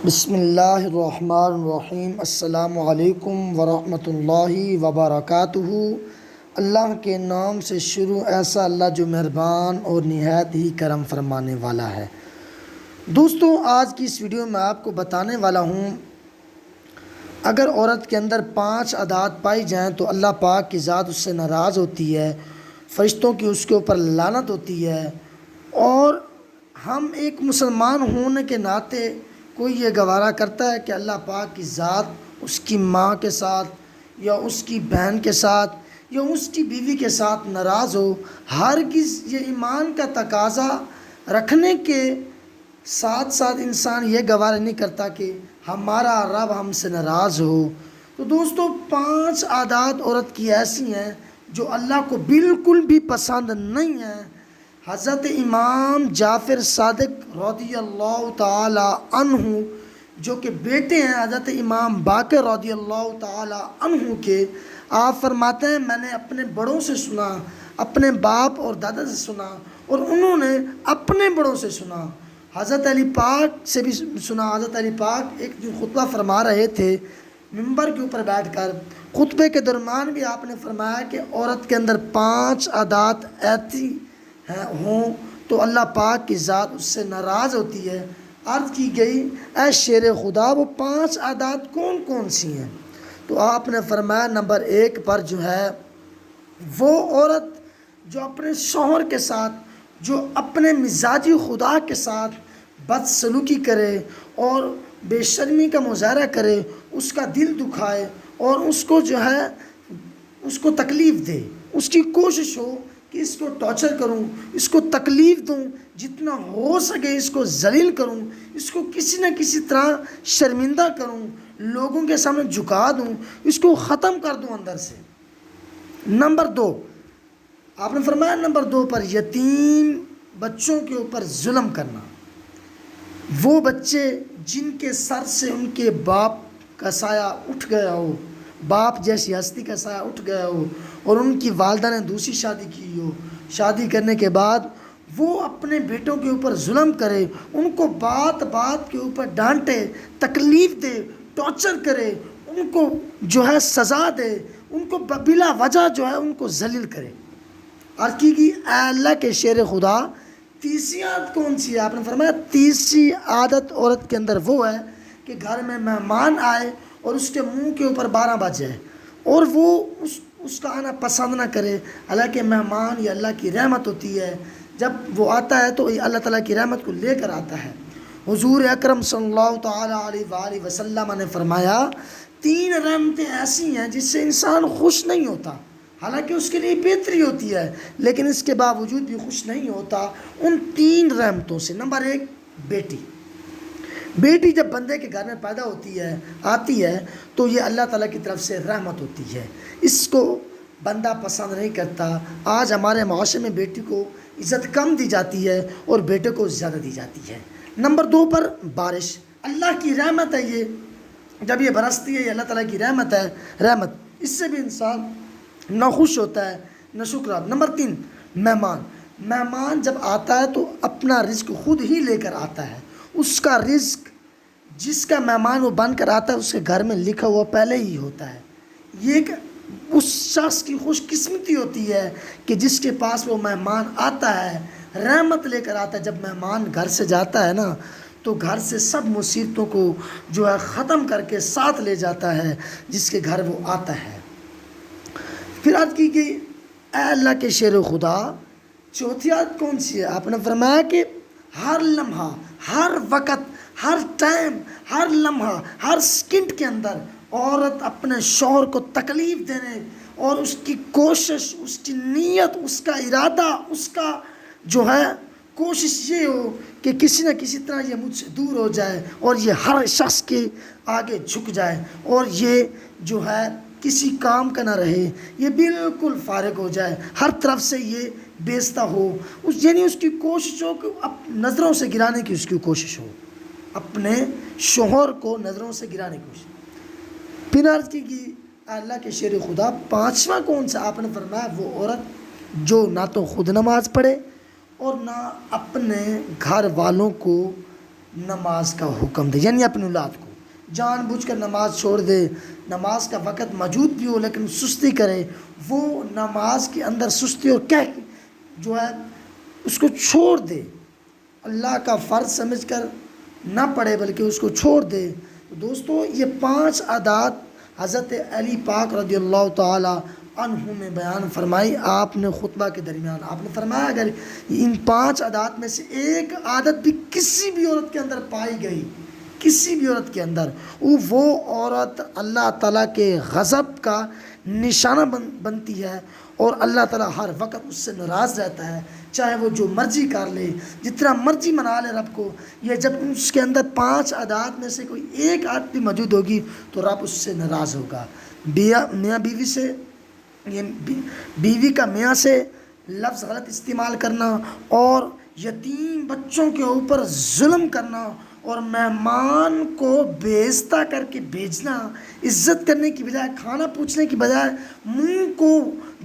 بسم اللہ الرحمن الرحیم۔ السلام علیکم ورحمۃ اللہ وبرکاتہ۔ اللہ کے نام سے شروع، ایسا اللہ جو مہربان اور نہایت ہی کرم فرمانے والا ہے۔ دوستوں، آج کی اس ویڈیو میں آپ کو بتانے والا ہوں، اگر عورت کے اندر 5 عادات پائی جائیں تو اللہ پاک کی ذات اس سے ناراض ہوتی ہے، فرشتوں کی اس کے اوپر لعنت ہوتی ہے، اور ہم ایک مسلمان ہونے کے ناطے کوئی یہ گوارا کرتا ہے کہ اللہ پاک کی ذات اس کی ماں کے ساتھ یا اس کی بہن کے ساتھ یا اس کی بیوی کے ساتھ ناراض ہو؟ ہرگز یہ ایمان کا تقاضا رکھنے کے ساتھ ساتھ انسان یہ گوارا نہیں کرتا کہ ہمارا رب ہم سے ناراض ہو۔ تو دوستو، 5 عادات عورت کی ایسی ہیں جو اللہ کو بالکل بھی پسند نہیں ہیں۔ حضرت امام جعفر صادق رضی اللہ تعالی عنہ، جو کہ بیٹے ہیں حضرت امام باقر رضی اللہ تعالی عنہ کے، آپ فرماتے ہیں میں نے اپنے بڑوں سے سنا، اپنے باپ اور دادا سے سنا، اور انہوں نے اپنے بڑوں سے سنا، حضرت علی پاک سے بھی سنا۔ حضرت علی پاک ایک دن خطبہ فرما رہے تھے منبر کے اوپر بیٹھ کر، خطبے کے درمیان بھی آپ نے فرمایا کہ عورت کے اندر 5 عادات ایسی ہوں تو اللہ پاک کی ذات اس سے ناراض ہوتی ہے۔ عرض کی گئی، اے شیر خدا، وہ 5 عادات کون کون سی ہیں؟ تو آپ نے فرمایا نمبر 1 پر جو ہے وہ عورت جو اپنے شوہر کے ساتھ، جو اپنے مزاجی خدا کے ساتھ بدسلوکی کرے اور بے شرمی کا مظاہرہ کرے، اس کا دل دکھائے اور اس کو جو ہے اس کو تکلیف دے، اس کی کوشش ہو کہ اس کو ٹارچر کروں، اس کو تکلیف دوں، جتنا ہو سکے اس کو ذلیل کروں، اس کو کسی نہ کسی طرح شرمندہ کروں، لوگوں کے سامنے جھکا دوں، اس کو ختم کر دوں اندر سے۔ نمبر 2، آپ نے فرمایا نمبر 2 پر یتیم بچوں کے اوپر ظلم کرنا۔ وہ بچے جن کے سر سے ان کے باپ کا سایہ اٹھ گیا ہو، باپ جیسی ہستی کا سایہ اٹھ گیا ہو، اور ان کی والدہ نے دوسری شادی کی ہو، شادی کرنے کے بعد وہ اپنے بیٹوں کے اوپر ظلم کرے، ان کو بات بات کے اوپر ڈانٹے، تکلیف دے، ٹارچر کرے، ان کو جو ہے سزا دے، ان کو بلا وجہ جو ہے ان کو ذلیل کرے۔ عرض کی اے اللہ کے شیر خدا، تیسری عادت کون سی ہے؟ آپ نے فرمایا تیسری عادت عورت کے اندر وہ ہے کہ گھر میں مہمان آئے اور اس کے منہ کے اوپر 12 بجے اور وہ اس کا آنا پسند نہ کرے۔ حالانکہ مہمان یہ اللہ کی رحمت ہوتی ہے، جب وہ آتا ہے تو یہ اللہ تعالیٰ کی رحمت کو لے کر آتا ہے۔ حضور اکرم صلی اللہ تعالیٰ علیہ وآلہ وسلم نے فرمایا 3 رحمتیں ایسی ہیں جس سے انسان خوش نہیں ہوتا، حالانکہ اس کے لیے بہتری ہوتی ہے، لیکن اس کے باوجود بھی خوش نہیں ہوتا ان 3 رحمتوں سے۔ نمبر 1، بیٹی جب بندے کے گھر میں پیدا ہوتی ہے، آتی ہے، تو یہ اللہ تعالیٰ کی طرف سے رحمت ہوتی ہے، اس کو بندہ پسند نہیں کرتا۔ آج ہمارے معاشرے میں بیٹی کو عزت کم دی جاتی ہے اور بیٹے کو زیادہ دی جاتی ہے۔ نمبر 2 پر بارش، اللہ کی رحمت ہے، یہ جب یہ برستی ہے یہ اللہ تعالیٰ کی رحمت ہے، رحمت اس سے بھی انسان نہ خوش ہوتا ہے نہ شکر۔ نمبر 3، مہمان جب آتا ہے تو اپنا رزق خود ہی لے کر آتا ہے، اس کا رزق جس کا مہمان وہ بن کر آتا ہے اس کے گھر میں لکھا ہوا پہلے ہی ہوتا ہے۔ یہ ایک اس شخص کی خوش قسمتی ہوتی ہے کہ جس کے پاس وہ مہمان آتا ہے، رحمت لے کر آتا ہے۔ جب مہمان گھر سے جاتا ہے نا تو گھر سے سب مصیبتوں کو جو ہے ختم کر کے ساتھ لے جاتا ہے جس کے گھر وہ آتا ہے۔ پھر عرض کی گئی، اے اللہ کے شیر خدا، چوتھی عادت کون سی ہے؟ آپ نے فرمایا کہ ہر لمحہ، ہر وقت، ہر ٹائم، ہر لمحہ، ہر سیکنڈ کے اندر عورت اپنے شوہر کو تکلیف دینے اور اس کی کوشش، اس کی نیت، اس کا ارادہ، اس کا جو ہے کوشش یہ ہو کہ کسی نہ کسی طرح یہ مجھ سے دور ہو جائے اور یہ ہر شخص کے آگے جھک جائے اور یہ جو ہے کسی کام کا نہ رہے، یہ بالکل فارغ ہو جائے، ہر طرف سے یہ بیزتا ہو، یعنی اس کی کوشش ہو کہ نظروں سے گرانے کی اس کی کوشش ہو، اپنے شوہر کو نظروں سے گرانے کی کوشش۔ پھر عرض کی کہ اللہ کے شیر خدا، 5واں کون سا؟ آپ نے فرمایا وہ عورت جو نہ تو خود نماز پڑھے اور نہ اپنے گھر والوں کو نماز کا حکم دے، یعنی اپنی اولاد کو جان بوجھ کر نماز چھوڑ دے، نماز کا وقت موجود بھی ہو لیکن سستی کرے، وہ نماز کے اندر سستی اور جو ہے اس کو چھوڑ دے، اللہ کا فرض سمجھ کر نہ پڑھے بلکہ اس کو چھوڑ دے۔ دوستو یہ 5 عادات حضرت علی پاک رضی اللہ تعالی عنہ میں بیان فرمائی آپ نے خطبہ کے درمیان۔ آپ نے فرمایا اگر ان 5 عادات میں سے ایک عادت بھی کسی بھی عورت کے اندر پائی گئی، کسی بھی عورت کے اندر، وہ عورت اللہ تعالیٰ کے غضب کا نشانہ بنتی ہے، اور اللہ تعالیٰ ہر وقت اس سے ناراض رہتا ہے، چاہے وہ جو مرضی کر لے، جتنا مرضی منا لے رب کو۔ یہ جب اس کے اندر 5 عادات میں سے کوئی ایک عادت بھی موجود ہوگی تو رب اس سے ناراض ہوگا۔ میاں بیوی سے، یہ بیوی کا میاں سے لفظ غلط استعمال کرنا، اور یتیم بچوں کے اوپر ظلم کرنا، اور مہمان کو بےعزتہ کر کے بھیجنا، عزت کرنے کی بجائے، کھانا پوچھنے کی بجائے منہ کو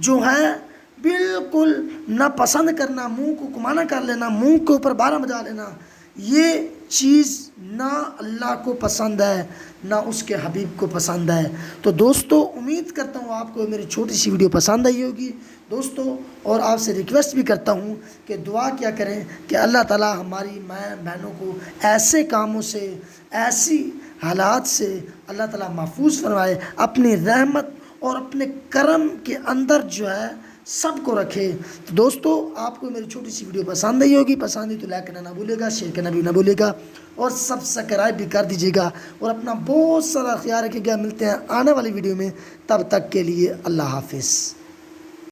جو ہے بالکل ناپسند کرنا، منہ کو کمانا کر لینا، منہ کے اوپر بارہ بجا لینا، یہ چیز نہ اللہ کو پسند ہے نہ اس کے حبیب کو پسند ہے۔ تو دوستو امید کرتا ہوں آپ کو میری چھوٹی سی ویڈیو پسند آئی ہوگی دوستو، اور آپ سے ریکویسٹ بھی کرتا ہوں کہ دعا کیا کریں کہ اللہ تعالی ہماری ماں بہنوں کو ایسے کاموں سے، ایسی حالات سے اللہ تعالی محفوظ فرمائے، اپنی رحمت اور اپنے کرم کے اندر جو ہے سب کو رکھے۔ تو دوستو آپ کو میری چھوٹی سی ویڈیو پسند آئی ہوگی، پسند ہے تو لائک کرنا نہ بھولے گا، شیئر کرنا بھی نہ بھولے گا، اور سبسکرائب بھی کر دیجیے گا، اور اپنا بہت سارا خیال رکھیے گا۔ ملتے ہیں آنے والی ویڈیو میں، تب تک کے لیے اللہ حافظ۔